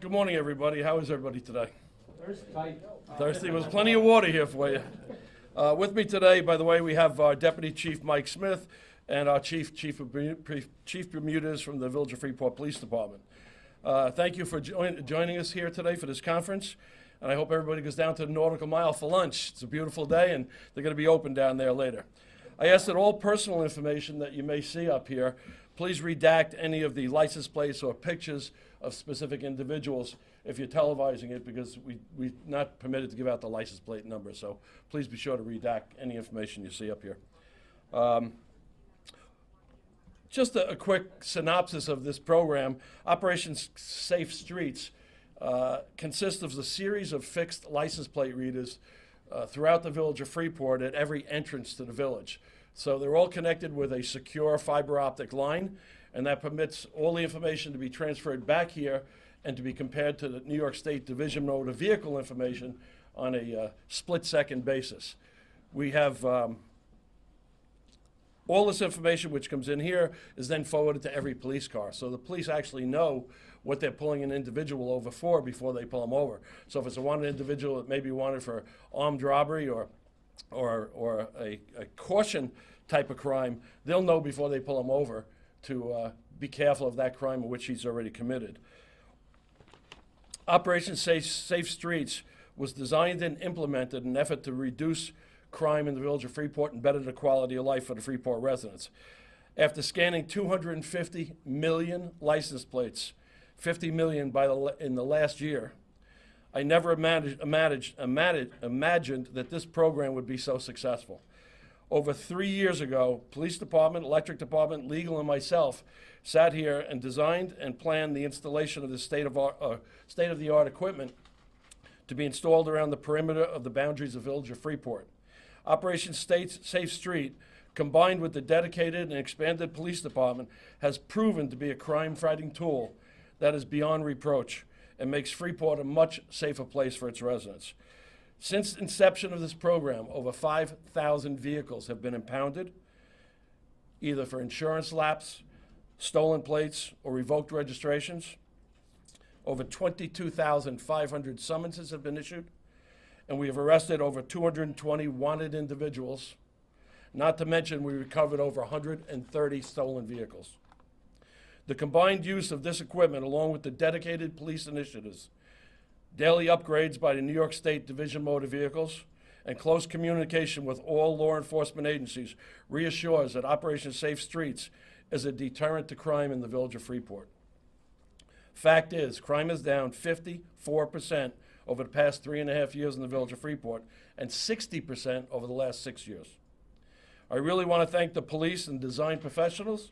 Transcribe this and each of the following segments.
Good morning, everybody. How is everybody today? Thirsty. Thirsty? There's plenty of water here for you. With me today, by the way, we have our Deputy Chief Mike Smith and our Chief Bermudez from the Village of Freeport Police Department. Thank you for joining us here today for this conference, and I hope everybody goes down to the Nautical Mile for lunch. It's a beautiful day, and they're going to be open down there later. I ask that all personal information that you may see up here, please redact any of the license plates or pictures of specific individuals if you're televising it, because we're not permitted to give out the license plate number. So please be sure to redact any information you see up here. Just a quick synopsis of this program. Operation Safe Streets consists of a series of fixed license plate readers throughout the village of Freeport at every entrance to the village. So they're all connected with a secure fiber optic line, and that permits all the information to be transferred back here and to be compared to the New York State Division of Motor Vehicle information on a split-second basis. We have all this information which comes in here is then forwarded to every police car. So the police actually know what they're pulling an individual over for before they pull them over. So if it's a wanted individual that may be wanted for armed robbery or a caution type of crime, they'll know before they pull him over to be careful of that crime in which he's already committed. Operation Safe Streets was designed and implemented in an effort to reduce crime in the village of Freeport and better the quality of life for the Freeport residents. After scanning 250 million license plates, 50 million in the last year, I never imagined that this program would be so successful. Over 3 years ago, police department, electric department, legal, and myself sat here and designed and planned the installation of this state-of-the-art equipment to be installed around the perimeter of the boundaries of the village of Freeport. Operation Safe Street, combined with the dedicated and expanded police department, has proven to be a crime-fighting tool that is beyond reproach and makes Freeport a much safer place for its residents. Since inception of this program, over 5,000 vehicles have been impounded, either for insurance lapse, stolen plates, or revoked registrations. Over 22,500 summonses have been issued, and we have arrested over 220 wanted individuals. Not to mention, we recovered over 130 stolen vehicles. The combined use of this equipment, along with the dedicated police initiatives, daily upgrades by the New York State Division of Motor Vehicles, and close communication with all law enforcement agencies, reassures that Operation Safe Streets is a deterrent to crime in the village of Freeport. Fact is, crime is down 54% over the past 3.5 years in the village of Freeport, and 60% over the last 6 years. I really want to thank the police and design professionals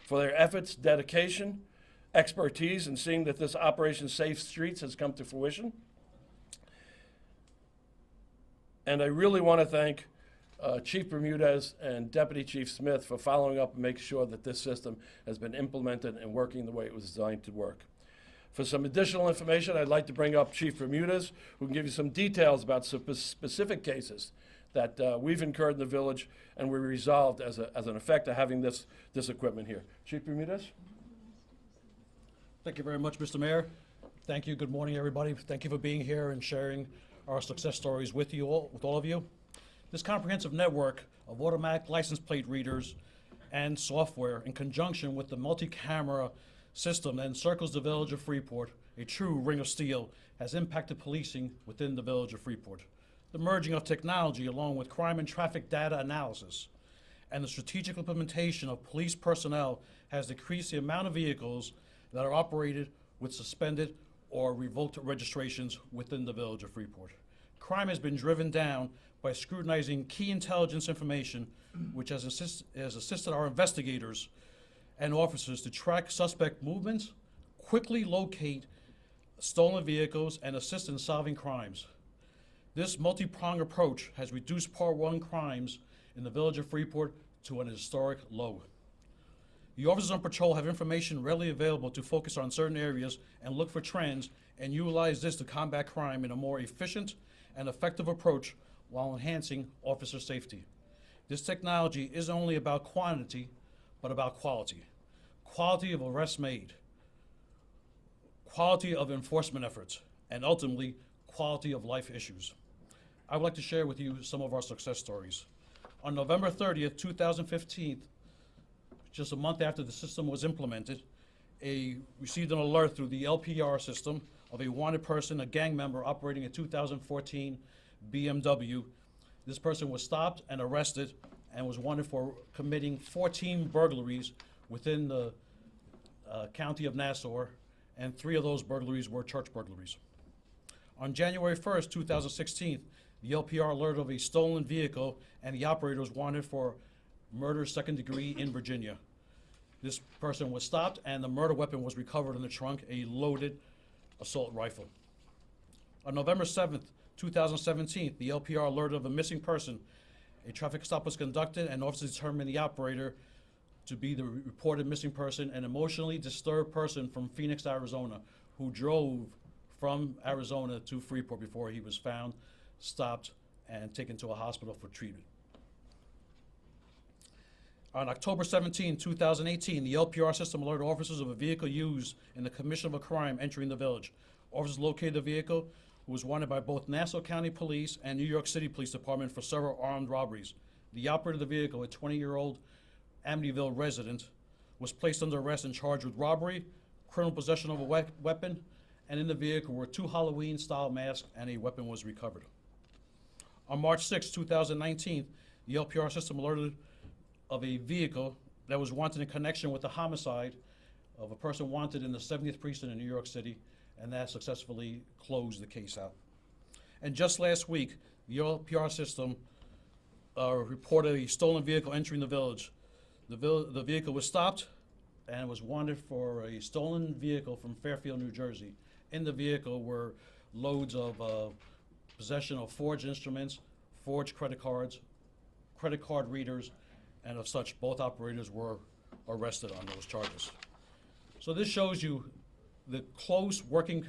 for their efforts, dedication, expertise in seeing that this Operation Safe Streets has come to fruition. And I really want to thank Chief Bermudez and Deputy Chief Smith for following up and making sure that this system has been implemented and working the way it was designed to work. For some additional information, I'd like to bring up Chief Bermudez, who can give you some details about specific cases that we've incurred in the village and we resolved as an effect of having this equipment here. Chief Bermudez? Thank you very much, Mr. Mayor. Thank you. Good morning, everybody. Thank you for being here and sharing our success stories with all of you. This comprehensive network of automatic license plate readers and software, in conjunction with the multi-camera system that encircles the village of Freeport, a true ring of steel, has impacted policing within the village of Freeport. The merging of technology, along with crime and traffic data analysis, and the strategic implementation of police personnel, has decreased the amount of vehicles that are operated with suspended or revoked registrations within the village of Freeport. Crime has been driven down by scrutinizing key intelligence information, which has assisted our investigators and officers to track suspect movements, quickly locate stolen vehicles, and assist in solving crimes. This multi-pronged approach has reduced Part 1 crimes in the village of Freeport to an historic low. The officers on patrol have information readily available to focus on certain areas and look for trends and utilize this to combat crime in a more efficient and effective approach while enhancing officer safety. This technology isn't only about quantity, but about quality. Quality of arrests made, quality of enforcement efforts, and ultimately, quality of life issues. I would like to share with you some of our success stories. On November 30th, 2015, just a month after the system was implemented, received an alert through the LPR system of a wanted person, a gang member operating a 2014 BMW. This person was stopped and arrested and was wanted for committing 14 burglaries within the county of Nassau, and 3 of those burglaries were church burglaries. On January 1st, 2016, the LPR alerted of a stolen vehicle, and the operator was wanted for murder second degree in Virginia. This person was stopped, and the murder weapon was recovered in the trunk, a loaded assault rifle. On November 7th, 2017, the LPR alerted of a missing person. A traffic stop was conducted, and officers determined the operator to be the reported missing person, an emotionally disturbed person from Phoenix, Arizona, who drove from Arizona to Freeport before he was found, stopped, and taken to a hospital for treatment. On October 17, 2018, the LPR system alerted officers of a vehicle used in the commission of a crime entering the village. Officers located the vehicle, who was wanted by both Nassau County Police and New York City Police Department for several armed robberies. The operator of the vehicle, a 20-year-old Amityville resident, was placed under arrest and charged with robbery, criminal possession of a weapon, and in the vehicle were 2 Halloween-style masks, and a weapon was recovered. On March 6, 2019, the LPR system alerted of a vehicle that was wanted in connection with the homicide of a person wanted in the 70th precinct in New York City, and that successfully closed the case out. And just last week, the LPR system reported a stolen vehicle entering the village. The vehicle was stopped and was wanted for a stolen vehicle from Fairfield, New Jersey. In the vehicle were loads of possession of forged instruments, forged credit cards, credit card readers, and of such. Both operators were arrested on those charges. So this shows you the close working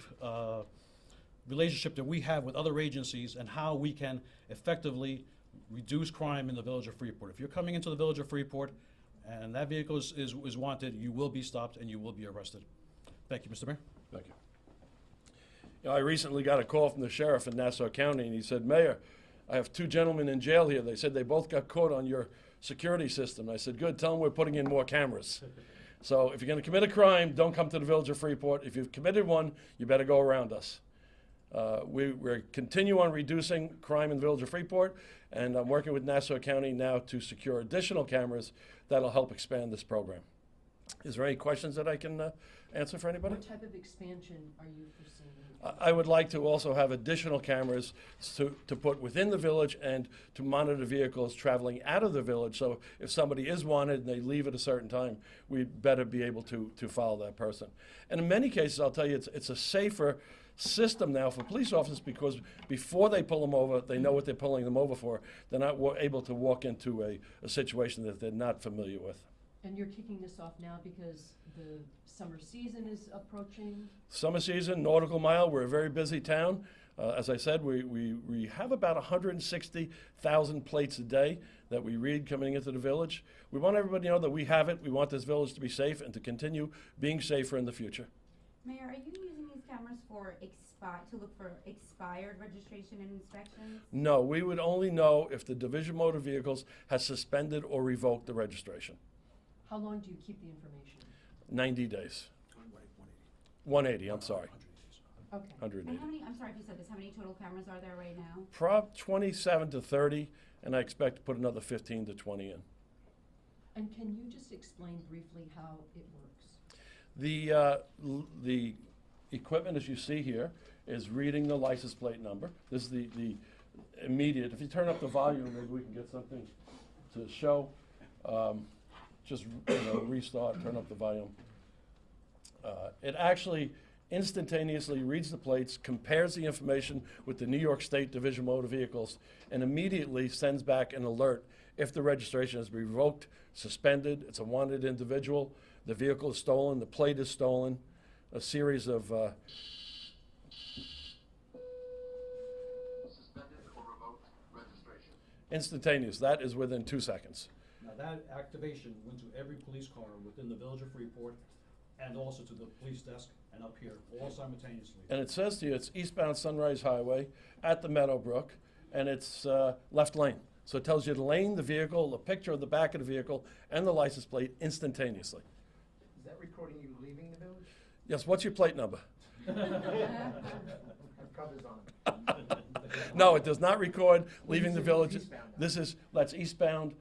relationship that we have with other agencies and how we can effectively reduce crime in the village of Freeport. If you're coming into the village of Freeport and that vehicle is wanted, you will be stopped and you will be arrested. Thank you, Mr. Mayor. Thank you. You know, I recently got a call from the sheriff in Nassau County, and he said, "Mayor, I have 2 gentlemen in jail here. They said they both got caught on your security system." I said, "Good, tell them we're putting in more cameras." So if you're going to commit a crime, don't come to the village of Freeport. If you've committed one, you better go around us. We're continue on reducing crime in the village of Freeport, and I'm working with Nassau County now to secure additional cameras that'll help expand this program. Is there any questions that I can answer for anybody? What type of expansion are you foreseeing? I would like to also have additional cameras to put within the village and to monitor vehicles traveling out of the village. So if somebody is wanted and they leave at a certain time, we better be able to follow that person. And in many cases, I'll tell you, it's a safer system now for police officers, because before they pull them over, they know what they're pulling them over for. They're not able to walk into a situation that they're not familiar with. And you're kicking this off now because the summer season is approaching? Summer season, nautical mile, we're a very busy town. As I said, we have about 160,000 plates a day that we read coming into the village. We want everybody to know that we have it. We want this village to be safe and to continue being safer in the future. Mayor, are you using these cameras to look for expired registration and inspections? No, we would only know if the Division of Motor Vehicles has suspended or revoked the registration. How long do you keep the information? 90 days. 180, I'm sorry. Okay. 180. And how many, I'm sorry if you said this, how many total cameras are there right now? Prop 27 to 30, and I expect to put another 15 to 20 in. And can you just explain briefly how it works? The equipment, as you see here, is reading the license plate number. This is the immediate. If you turn up the volume, maybe we can get something to show. Just restart, turn up the volume. It actually instantaneously reads the plates, compares the information with the New York State Division of Motor Vehicles, and immediately sends back an alert if the registration has been revoked, suspended, it's a wanted individual, the vehicle is stolen, the plate is stolen, a series of Suspended or revoked registration. instantaneous. That is within 2 seconds. Now that activation went to every police car within the village of Freeport and also to the police desk and up here, all simultaneously. And it says to you, it's eastbound Sunrise Highway at the Meadowbrook, and it's left lane. So it tells you the lane, the vehicle, the picture of the back of the vehicle, and the license plate instantaneously. Is that recording you leaving the village? Yes, what's your plate number? Have covers on them. No, it does not record leaving the said village. eastbound now. That's eastbound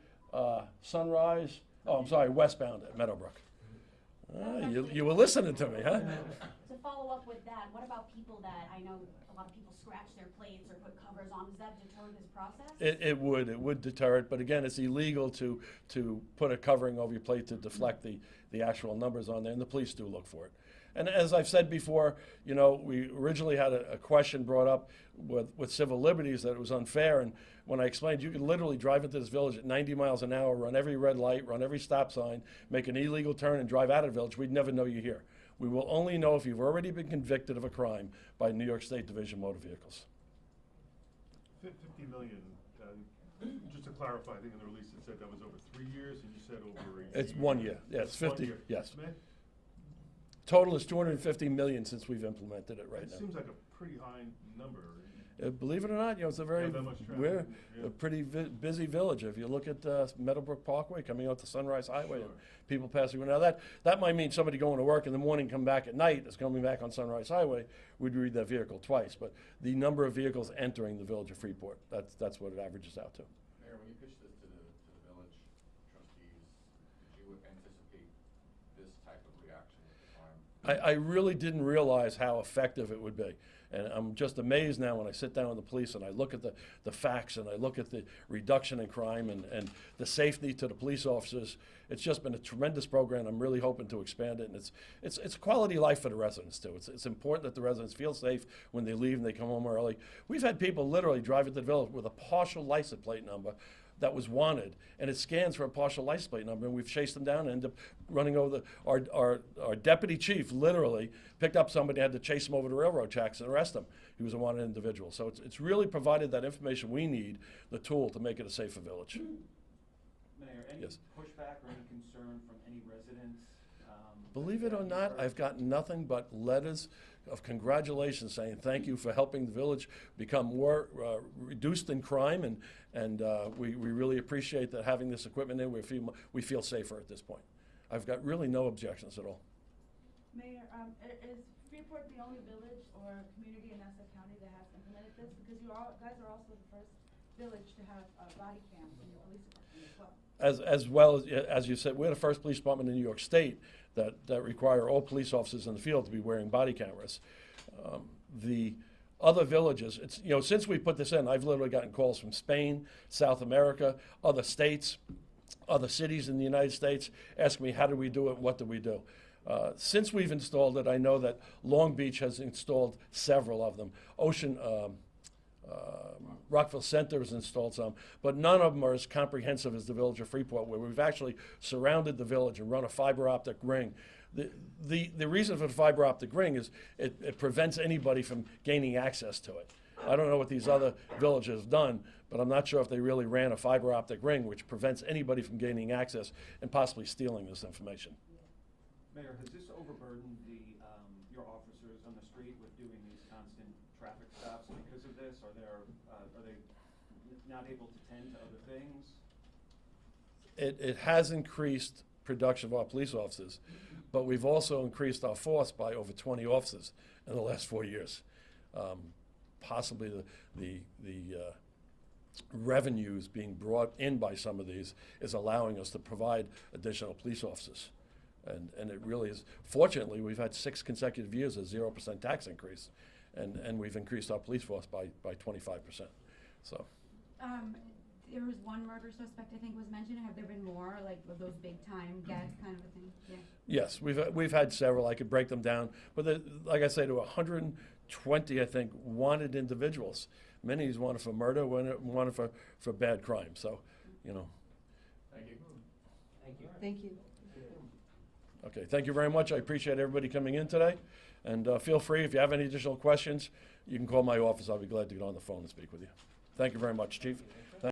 Sunrise, oh, I'm sorry, westbound at Meadowbrook. You were listening to me, huh? To follow up with that, what about people that, I know a lot of people scratch their plates or put covers on, does that deter this process? It would deter it, but again, it's illegal to put a covering over your plate to deflect the actual numbers on there, and the police do look for it. And as I've said before, you know, we originally had a question brought up with civil liberties that it was unfair, and when I explained you can literally drive into this village at 90 miles an hour, run every red light, run every stop sign, make an illegal turn and drive out of the village, we'd never know you're here. We will only know if you've already been convicted of a crime by New York State Division of Motor Vehicles. 50 million, just to clarify, I think in the release it said that was over 3 years, and you said over a It's year. 1 year, yeah, it's 1 50, year. yes. Man, Total is 250 million since we've implemented it right That now. seems like a pretty high number. Believe it or not, you know, it's a very, Have that much traffic, we're yeah. a pretty busy village. If you look at Meadowbrook Parkway coming out to Sunrise Highway, and Sure. people passing. Now that might mean somebody going to work in the morning, come back at night, is coming back on Sunrise Highway, would read that vehicle twice. But the number of vehicles entering the village of Freeport, that's what it averages out to. Mayor, when you pitched this to the village trustees, did you anticipate this type of reaction at the time? I really didn't realize how effective it would be. And I'm just amazed now when I sit down with the police and I look at the facts and I look at the reduction in crime and the safety to the police officers. It's just been a tremendous program. I'm really hoping to expand it. And it's a quality of life for the residents too. It's important that the residents feel safe when they leave and they come home early. We've had people literally drive into the village with a partial license plate number that was wanted, and it scans for a partial license plate number, and we've chased them down and ended up running over our deputy chief literally picked up somebody, had to chase him over the railroad tracks and arrest him. He was a wanted individual. So it's really provided that information we need, the tool to make it a safer village. Mayor, any Yes. pushback or any concern from any residents? Believe it or not, I've gotten nothing but letters of congratulations saying thank you for helping the village become more reduced in crime, and we really appreciate that having this equipment in. We feel safer at this point. I've got really no objections at all. Mayor, is Freeport the only village or community in Nassau County that has implemented this? Because you guys are also the first village to have a body cam in your police department as well. As well as you said, we're the first police department in New York State that require all police officers in the field to be wearing body cameras. The other villages, it's, you know, since we put this in, I've literally gotten calls from Spain, South America, other states, other cities in the United States, asking me how do we do it, what do we do. Since we've installed it, I know that Long Beach has installed several of them. Rockville Center has installed some, but none of them are as comprehensive as the village of Freeport, where we've actually surrounded the village and run a fiber optic ring. The reason for the fiber optic ring is it prevents anybody from gaining access to it. I don't know what these other villages have done, but I'm not sure if they really ran a fiber optic ring, which prevents anybody from gaining access and possibly stealing this information. Mayor, has this overburdened your officers on the street with doing these constant traffic stops because of this? Are they not able to tend to other things? It has increased production of our police officers, but we've also increased our force by over 20 officers in the last 4 years. Possibly the revenues being brought in by some of these is allowing us to provide additional police officers. And it really is. Fortunately, we've had 6 consecutive years of 0% tax increase, and we've increased our police force by 25%. So. There was one murder suspect I think was mentioned. Have there been more, like of those big time gags kind of a thing? Yeah. Yes, we've had several. I could break them down, but like I say, there were 120, I think, wanted individuals. Many of these wanted for murder, wanted for bad crime. So, you know. Thank you. Thank you. Okay, thank you very much. I appreciate everybody coming in today, and feel free if you have any additional questions, you can call my office. I'll be glad to get on the phone and speak with you. Thank you very much, Chief.